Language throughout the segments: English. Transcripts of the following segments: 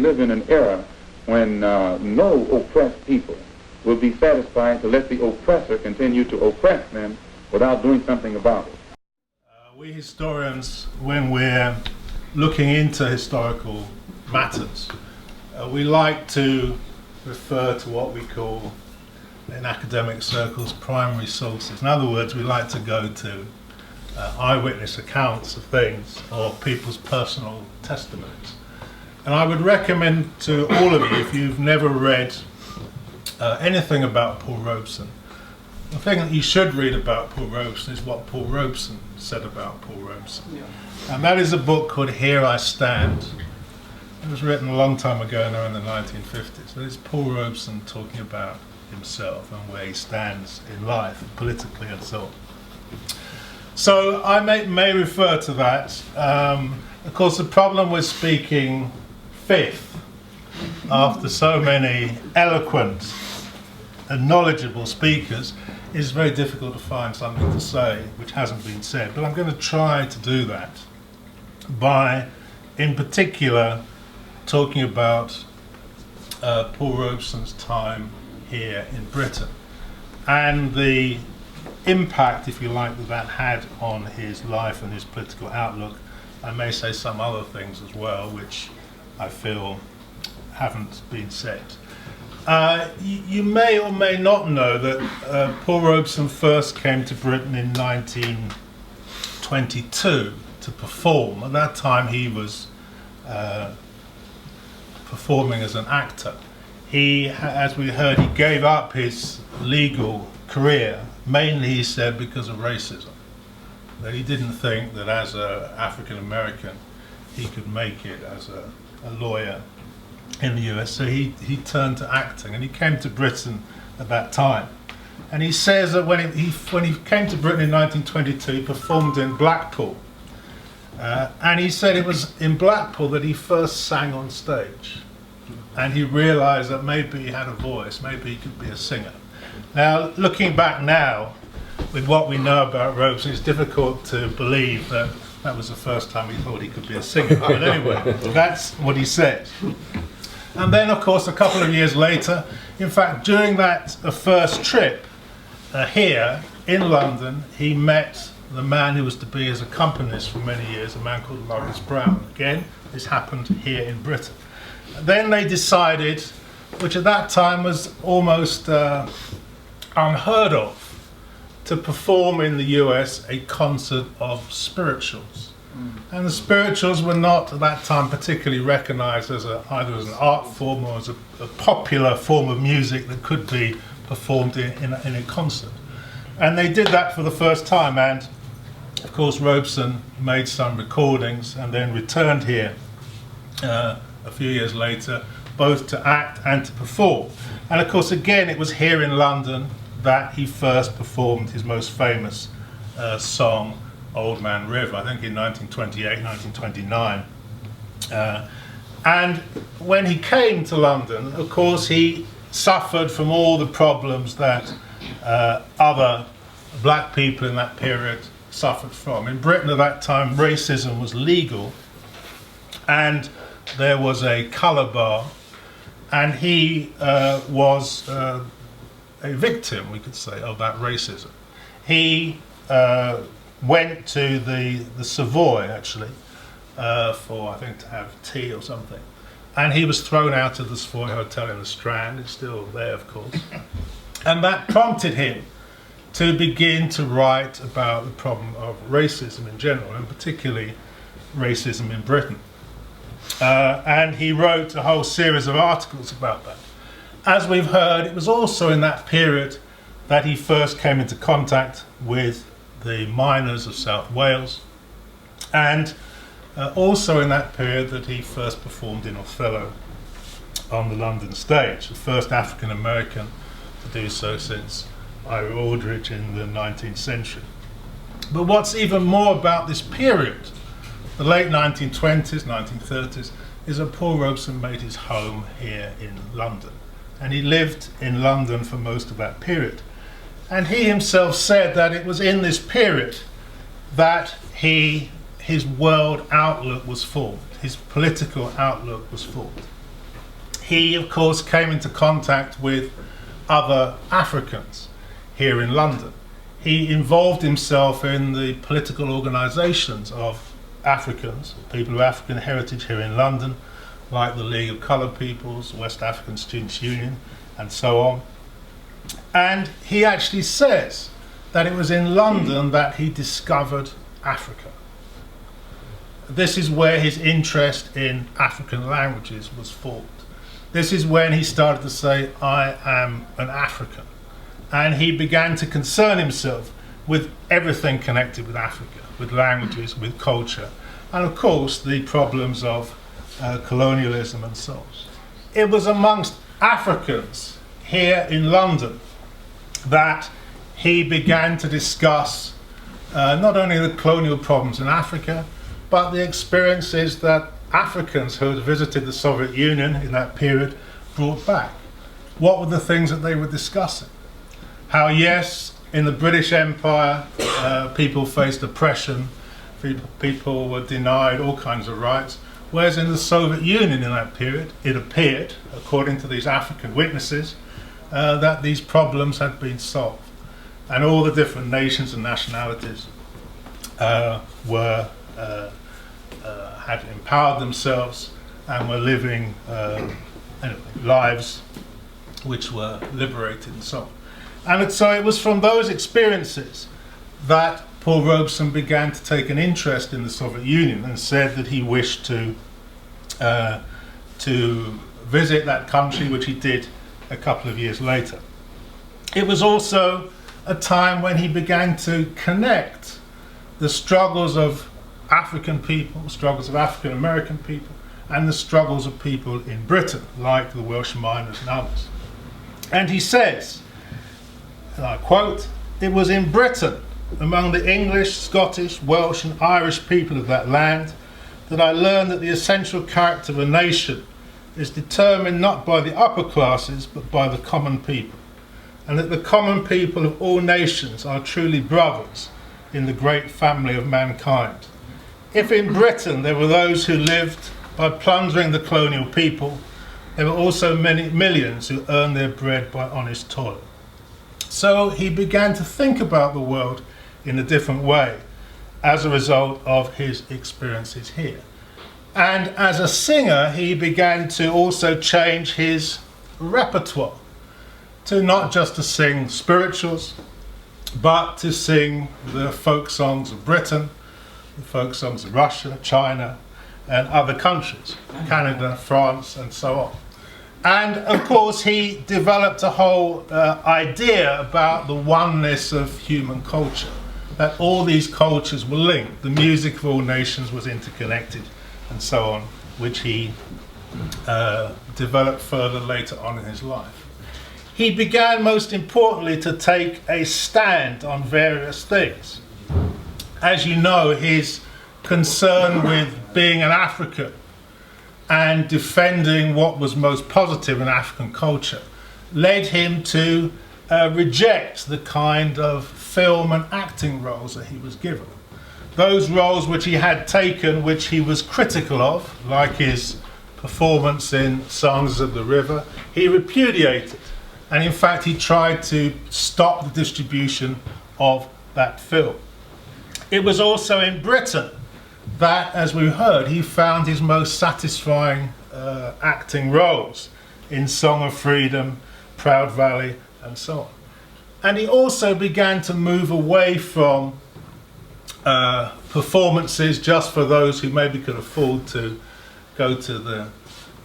live in an era when no oppressed people will be satisfied to let the oppressor continue to oppress them without doing something about it. We historians, when we're looking into historical matters, we like to refer to what we call, in academic circles, primary sources. In other words, we like to go to eyewitness accounts of things or people's personal testimonies. And I would recommend to all of you, if you've never read anything about Paul Robeson, the thing that you should read about Paul Robeson is what Paul Robeson said about Paul Robeson. Yeah. And that is a book called Here I Stand. It was written a long time ago now in the 1950s. But it's Paul Robeson talking about himself and where he stands in life, politically and so on. So I may refer to that. Of course, the problem with speaking fifth after so many eloquent and knowledgeable speakers is very difficult to find something to say which hasn't been said. But I'm going to try to do that by, in particular, talking about Paul Robeson's time here in Britain and the impact, if you like, that had on his life and his political outlook. I may say some other things as well which I feel haven't been said. You may or may not know that Paul Robeson first came to Britain in 1922 to perform. At that time he was performing as an actor. He, as we heard, he gave up his legal career, mainly, he said, because of racism. That he didn't think that as an African American he could make it as a lawyer in the US, so he turned to acting, and he came to Britain at that time. And he says that when he came to Britain in 1922, he performed in Blackpool. And he said it was in Blackpool that he first sang on stage. And he realized that maybe he had a voice, maybe he could be a singer. Now, looking back now, with what we know about Robeson, it's difficult to believe that that was the first time he thought he could be a singer. But anyway, that's what he said. And then, of course, a couple of years later, in fact, during that first trip here in London, he met the man who was to be his accompanist for many years, a man called Maurice Brown. Again, this happened here in Britain. Then they decided, which at that time was almost unheard of, to perform in the US a concert of spirituals. And the spirituals were not at that time particularly recognized as either as an art form or as a popular form of music that could be performed in a concert. And they did that for the first time, and of course Robeson made some recordings and then returned here a few years later, both to act and to perform. And of course, again, it was here in London that he first performed his most famous song, Old Man River, I think in 1928, 1929. And when he came to London, of course, he suffered from all the problems that other black people in that period suffered from. In Britain at that time, racism was legal, and there was a colour bar, and he was a victim, we could say, of that racism. He went to the Savoy, actually, for, I think, to have tea or something. And he was thrown out of the Savoy Hotel in the Strand. It's still there, of course. And that prompted him to begin to write about the problem of racism in general, and particularly racism in Britain. And he wrote a whole series of articles about that. As we've heard, it was also in that period that he first came into contact with the miners of South Wales, and also in that period that he first performed in Othello on the London stage, the first African American to do so since Ira Aldridge in the 19th century. But what's even more about this period, the late 1920s, 1930s, is that Paul Robeson made his home here in London. And he lived in London for most of that period. And he himself said that it was in this period that his world outlook was formed, his political outlook was formed. he of course came into contact with other Africans here in London. He involved himself in the political organisations of Africans, people of African heritage here in London, like the League of Coloured Peoples, West African Students' Union, and so on. And he actually says that it was in London that he discovered Africa. This is where his interest in African languages was formed. This is when he started to say, I am an African. And he began to concern himself with everything connected with Africa, with languages, with culture, and of course the problems of colonialism and so on. It was amongst Africans here in London that he began to discuss not only the colonial problems in Africa, but the experiences that Africans who had visited the Soviet Union in that period brought back. What were the things that they were discussing? How, yes, in the British Empire, people faced oppression, people were denied all kinds of rights, whereas in the Soviet Union in that period, it appeared, according to these African witnesses, that these problems had been solved. And all the different nations and nationalities had empowered themselves and were living lives which were liberated and so on. And so it was from those experiences that Paul Robeson began to take an interest in the Soviet Union and said that he wished to visit that country, which he did a couple of years later. It was also a time when he began to connect the struggles of African people, struggles of African American people, and the struggles of people in Britain, like the Welsh miners and others. And he says, and I quote, "It was in Britain, among the English, Scottish, Welsh and Irish people of that land, that I learned that the essential character of a nation is determined not by the upper classes, but by the common people, and that the common people of all nations are truly brothers in the great family of mankind. If in Britain there were those who lived by plundering the colonial people, there were also many millions who earned their bread by honest toil." So he began to think about the world in a different way as a result of his experiences here. And as a singer, he began to also change his repertoire to not just to sing spirituals, but to sing the folk songs of Britain, the folk songs of Russia, China, and other countries, Canada, France, and so on. And of course, he developed a whole idea about the oneness of human culture, that all these cultures were linked. The music of all nations was interconnected, and so on, which he developed further later on in his life. He began, most importantly, to take a stand on various things. As you know, his concern with being an African and defending what was most positive in African culture led him to reject the kind of film and acting roles that he was given. Those roles which he had taken, which he was critical of, like his performance in Songs of the River, he repudiated. And in fact, he tried to stop the distribution of that film. It was also in Britain that, as we heard, he found his most satisfying acting roles in Song of Freedom, Proud Valley, and so on. And he also began to move away from performances just for those who maybe could afford to go to the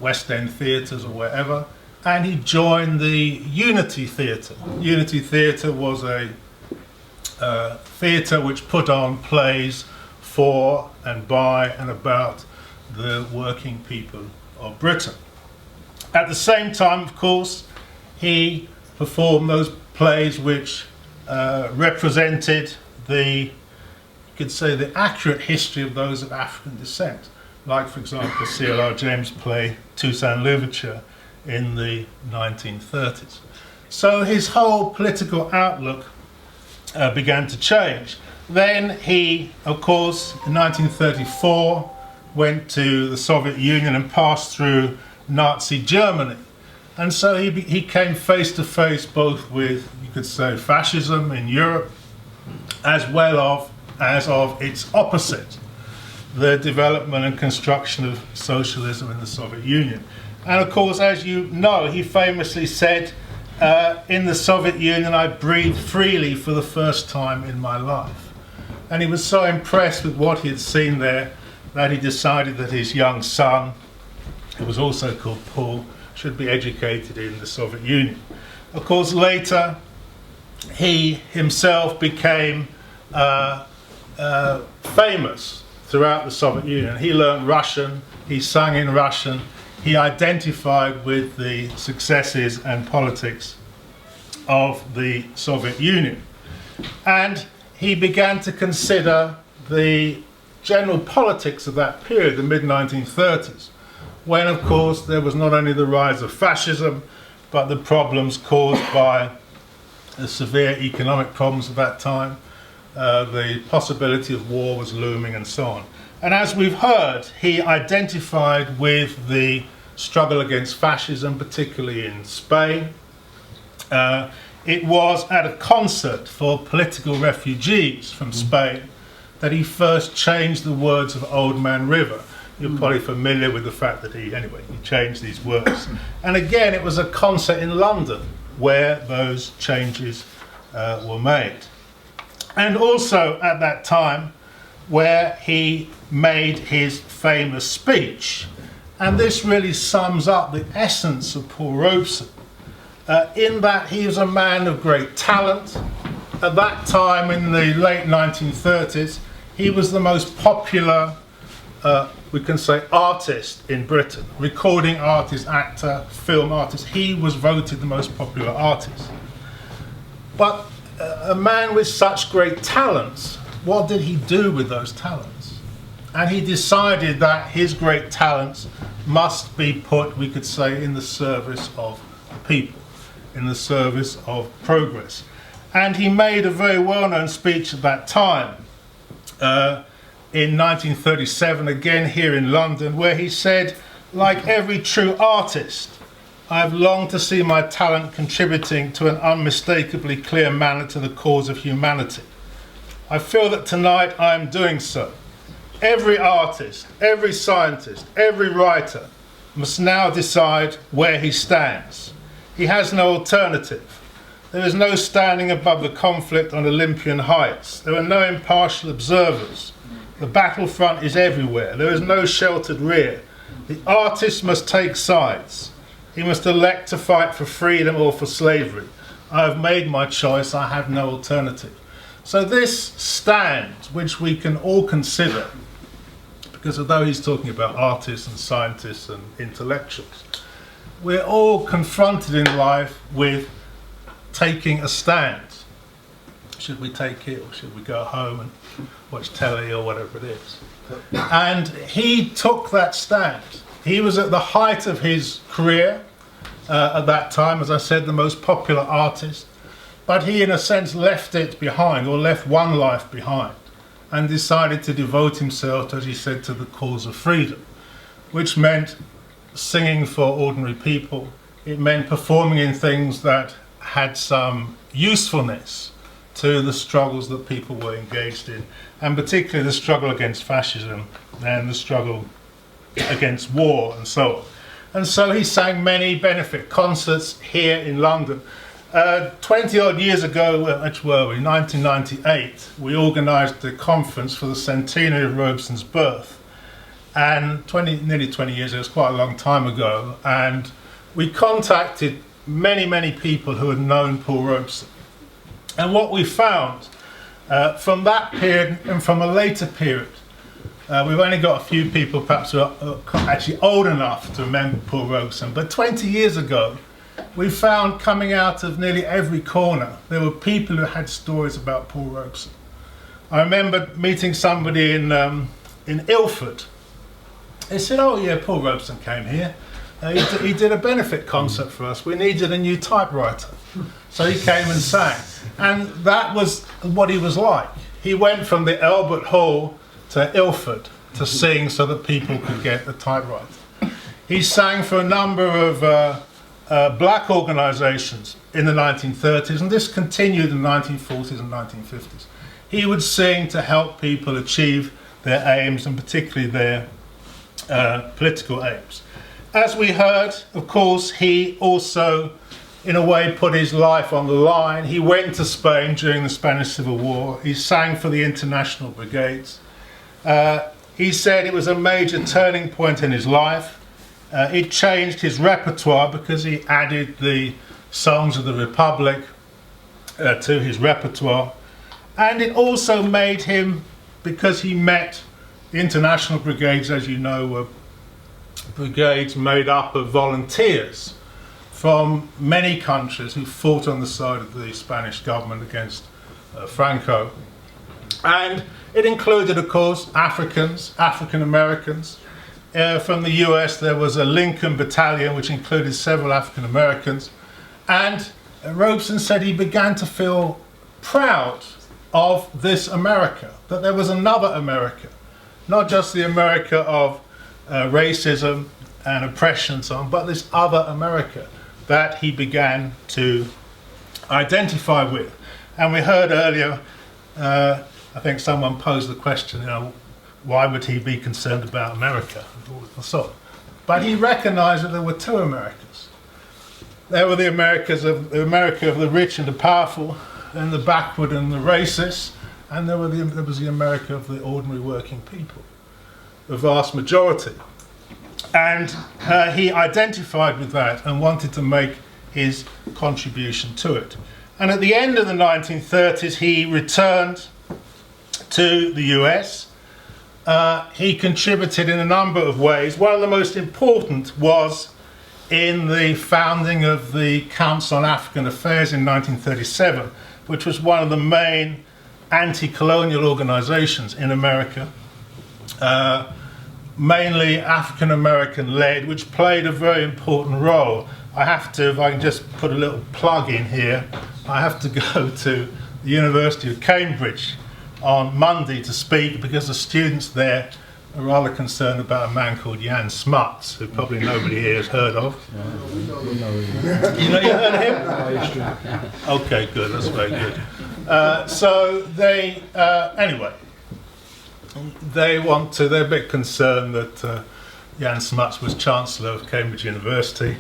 West End theatres or wherever, and he joined the Unity Theatre. Unity Theatre was a theatre which put on plays for and by and about the working people of Britain. At the same time, of course, he performed those plays which represented the, you could say, the accurate history of those of African descent, like, for example, C.L.R. James' play Toussaint Louverture in the 1930s. So his whole political outlook began to change. Then he, of course, in 1934, went to the Soviet Union and passed through Nazi Germany. And so he came face to face both with, you could say, fascism in Europe, as well as of its opposite, the development and construction of socialism in the Soviet Union. And of course, as you know, he famously said, in the Soviet Union, I breathed freely for the first time in my life. And he was so impressed with what he had seen there that he decided that his young son, who was also called Paul, should be educated in the Soviet Union. Of course, later, he himself became famous throughout the Soviet Union. He learned Russian, he sang in Russian, he identified with the successes and politics of the Soviet Union. And he began to consider the general politics of that period, the mid-1930s, when, of course, there was not only the rise of fascism, but the problems caused by the severe economic problems of that time, the possibility of war was looming, and so on. And as we've heard, he identified with the struggle against fascism, particularly in Spain. It was at a concert for political refugees from Spain that he first changed the words of Old Man River. You're probably familiar with the fact that he changed these words. And again, it was a concert in London where those changes were made. And also at that time, where he made his famous speech. And this really sums up the essence of Paul Robeson, in that he was a man of great talent. At that time, in the late 1930s, he was the most popular, we can say, artist in Britain. Recording artist, actor, film artist. He was voted the most popular artist. But a man with such great talents, what did he do with those talents? And he decided that his great talents must be put, we could say, in the service of people, in the service of progress. And he made a very well-known speech at that time, in 1937, again here in London, where he said, like every true artist, I have longed to see my talent contributing to an unmistakably clear manner to the cause of humanity. I feel that tonight I am doing so. Every artist, every scientist, every writer must now decide where he stands. He has no alternative. There is no standing above the conflict on Olympian heights. There are no impartial observers. The battlefront is everywhere. There is no sheltered rear. The artist must take sides. He must elect to fight for freedom or for slavery. I have made my choice. I have no alternative. So this stand, which we can all consider, because although he's talking about artists and scientists and intellectuals, we're all confronted in life with taking a stand. Should we take it, or should we go home and watch telly or whatever it is? And he took that stand. He was at the height of his career at that time, as I said, the most popular artist. But he, in a sense, left it behind, or left one life behind, and decided to devote himself, as he said, to the cause of freedom, which meant singing for ordinary people. It meant performing in things that had some usefulness to the struggles that people were engaged in, and particularly the struggle against fascism and the struggle against war and so on. And so he sang many benefit concerts here in London. 20 odd years ago, which were we, 1998, we organised a conference for the centenary of Robeson's birth. And nearly 20 years ago, it was quite a long time ago, and we contacted many people who had known Paul Robeson. And what we found from that period and from a later period, we've only got a few people perhaps who are actually old enough to remember Paul Robeson, but 20 years ago, we found coming out of nearly every corner, there were people who had stories about Paul Robeson. I remember meeting somebody in Ilford. They said, oh yeah, Paul Robeson came here. He did a benefit concert for us. We needed a new typewriter. So he came and sang. And that was what he was like. He went from the Albert Hall to Ilford to sing so that people could get a typewriter. He sang for a number of black organizations in the 1930s, and this continued in the 1940s and 1950s. He would sing to help people achieve their aims, and particularly their political aims. As we heard, of course, he also, in a way, put his life on the line. He went to Spain during the Spanish Civil War. He sang for the international brigades. He said it was a major turning point in his life. It changed his repertoire because he added the songs of the Republic to his repertoire. And it also made him, because he met the international brigades, as you know, were brigades made up of volunteers from many countries who fought on the side of the Spanish government against Franco. And it included, of course, Africans, African Americans. From the US, there was a Lincoln battalion, which included several African Americans. And Robeson said he began to feel proud of this America, that there was another America, not just the America of racism and oppression and so on, but this other America that he began to identify with. And we heard earlier, I think someone posed the question, why would he be concerned about America? So, but he recognized that there were two Americas. There were the America of the rich and the powerful, and the backward and the racist, and there was the America of the ordinary working people, the vast majority. And he identified with that and wanted to make his contribution to it. And at the end of the 1930s, he returned to the US. He contributed in a number of ways. One of the most important was in the founding of the Council on African Affairs in 1937, which was one of the main anti-colonial organizations in America, mainly African American led, which played a very important role. I have to, if I can just put a little plug in here, I have to go to the University of Cambridge on Monday to speak because the students there are rather concerned about a man called Jan Smuts, who probably nobody here has heard of. You heard of him? Okay, good, that's very good. So they, anyway, they're a bit concerned that Jan Smuts was Chancellor of Cambridge University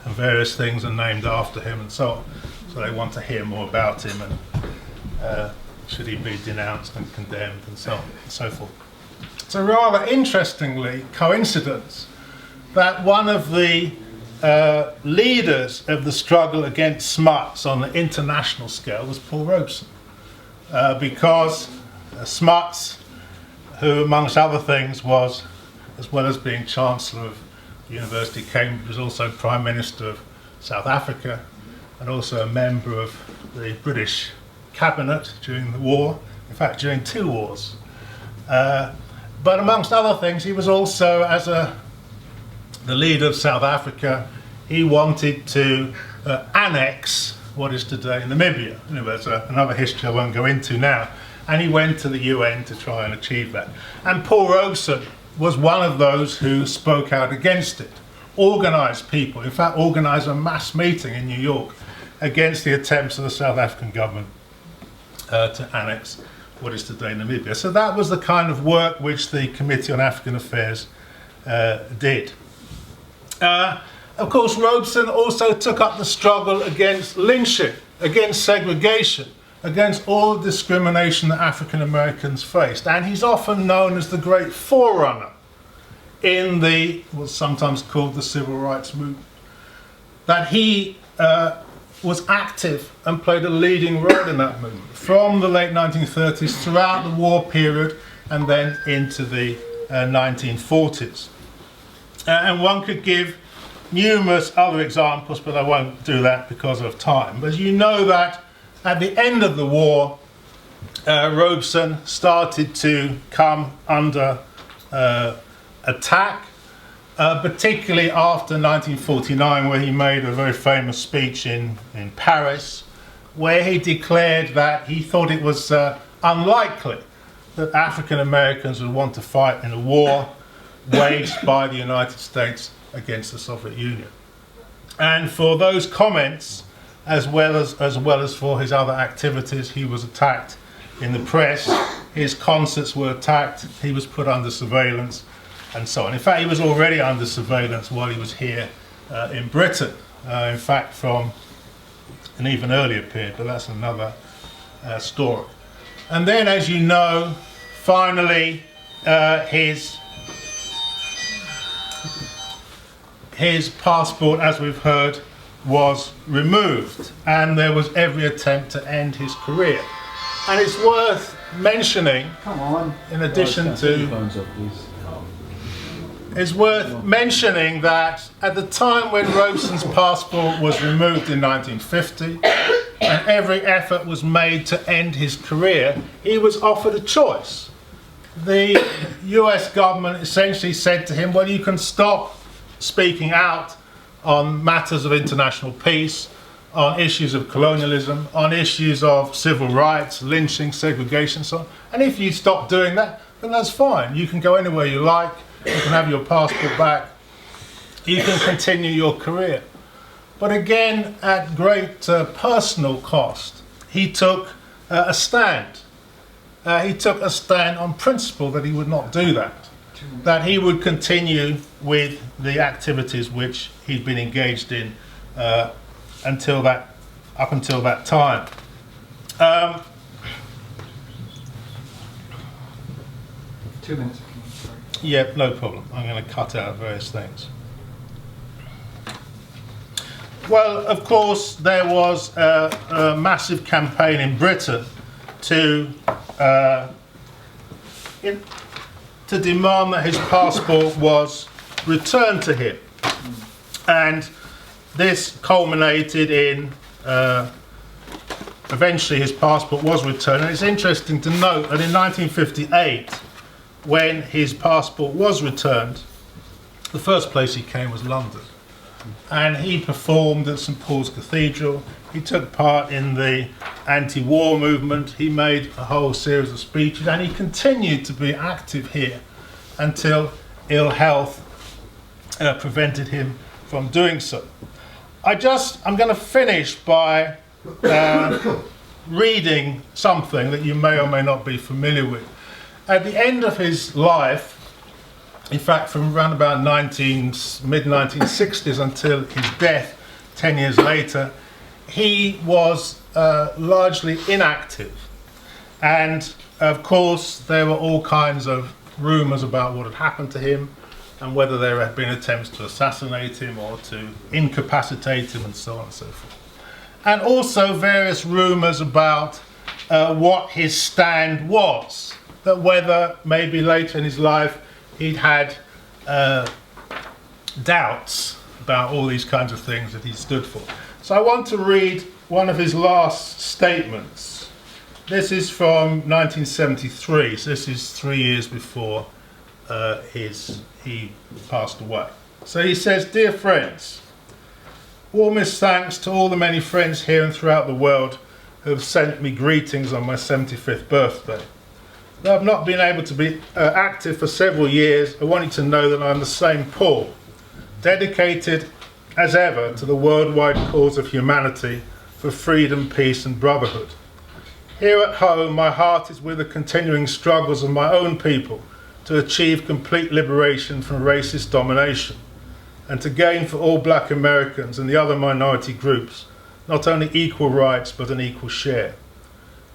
and various things are named after him and so on. So they want to hear more about him and should he be denounced and condemned and so on and so forth. So rather interestingly, coincidence that one of the leaders of the struggle against Smuts on the international scale was Paul Robeson, because Smuts, who amongst other things was, as well as being Chancellor of the University of Cambridge, was also Prime Minister of South Africa and also a member of the British cabinet during the war, in fact during two wars. But amongst other things, he was also, as the leader of South Africa, he wanted to annex what is today Namibia. There's another history I won't go into now. And he went to the UN to try and achieve that. And Paul Robeson was one of those who spoke out against it, organised people, in fact organised a mass meeting in New York against the attempts of the South African government to annex what is today Namibia. So that was the kind of work which the Committee on African Affairs did. Of course, Robeson also took up the struggle against lynching, against segregation, against all the discrimination that African Americans faced. And he's often known as the great forerunner in what's sometimes called the civil rights movement. That he was active and played a leading role in that movement from the late 1930s throughout the war period and then into the 1940s. And one could give numerous other examples, but I won't do that because of time. But you know that at the end of the war, Robeson started to come under attack, particularly after 1949, where he made a very famous speech in Paris, where he declared that he thought it was unlikely that African Americans would want to fight in a war waged by the United States against the Soviet Union. And for those comments, as well as for his other activities, he was attacked in the press, his concerts were attacked, he was put under surveillance, and so on. In fact, he was already under surveillance while he was here in Britain, in fact from an even earlier period, but that's another story. And then, as you know, finally his passport, as we've heard, was removed, and there was every attempt to end his career. And it's worth mentioning, in addition to, it's worth mentioning that at the time when Robeson's passport was removed in 1950, and every effort was made to end his career, he was offered a choice. The US government essentially said to him, well, you can stop speaking out on matters of international peace, on issues of colonialism, on issues of civil rights, lynching, segregation, so on. And if you stop doing that, then that's fine. You can go anywhere you like, you can have your passport back, you can continue your career. But again, at great personal cost, he took a stand. He took a stand on principle that he would not do that he would continue with the activities which he'd been engaged in up until that time. 2 minutes. Yeah, no problem. I'm going to cut out various things. Well, of course, there was a massive campaign in Britain to demand that his passport was returned to him. And this culminated in, eventually his passport was returned. And it's interesting to note that in 1958, when his passport was returned, the first place he came was London. And he performed at St Paul's Cathedral. He took part in the anti-war movement. He made a whole series of speeches, and he continued to be active here until ill health prevented him from doing so. I'm going to finish by reading something that you may or may not be familiar with. At the end of his life, in fact, from around about mid-1960s until his death 10 years later, he was largely inactive. And, of course, there were all kinds of rumours about what had happened to him and whether there had been attempts to assassinate him or to incapacitate him and so on and so forth. And also various rumours about what his stand was, that whether maybe later in his life he'd had doubts about all these kinds of things that he stood for. So I want to read one of his last statements. This is from 1973, so this is 3 years before he passed away. So he says, "Dear friends, warmest thanks to all the many friends here and throughout the world who have sent me greetings on my 75th birthday. Though I've not been able to be active for several years, I want you to know that I'm the same Paul, dedicated as ever to the worldwide cause of humanity for freedom, peace and brotherhood. Here at home, my heart is with the continuing struggles of my own people to achieve complete liberation from racist domination and to gain for all black Americans and the other minority groups not only equal rights but an equal share.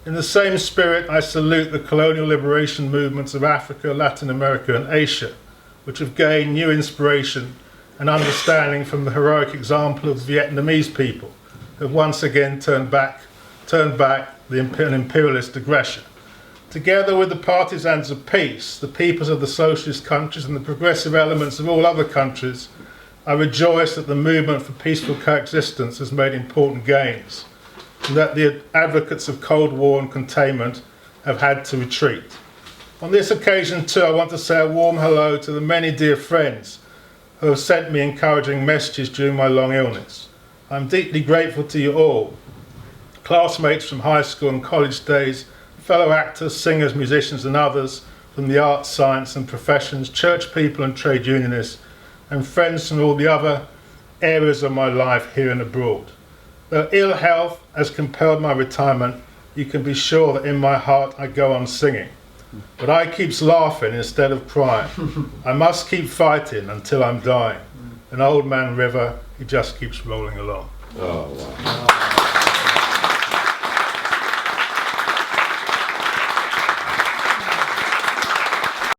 In the same spirit, I salute the colonial liberation movements of Africa, Latin America and Asia, which have gained new inspiration and understanding from the heroic example of the Vietnamese people, who have once again turned back the imperialist aggression. Together with the partisans of peace, the peoples of the socialist countries and the progressive elements of all other countries, I rejoice that the movement for peaceful coexistence has made important gains, and that the advocates of Cold War and containment have had to retreat. On this occasion too, I want to say a warm hello to the many dear friends who have sent me encouraging messages during my long illness. I'm deeply grateful to you all, classmates from high school and college days, fellow actors, singers, musicians and others from the arts, science and professions, church people and trade unionists, and friends from all the other areas of my life here and abroad. Though ill health has compelled my retirement, you can be sure that in my heart I go on singing. But I keeps laughing instead of crying. I must keep fighting until I'm dying. An old man river, he just keeps rolling along. Oh, wow.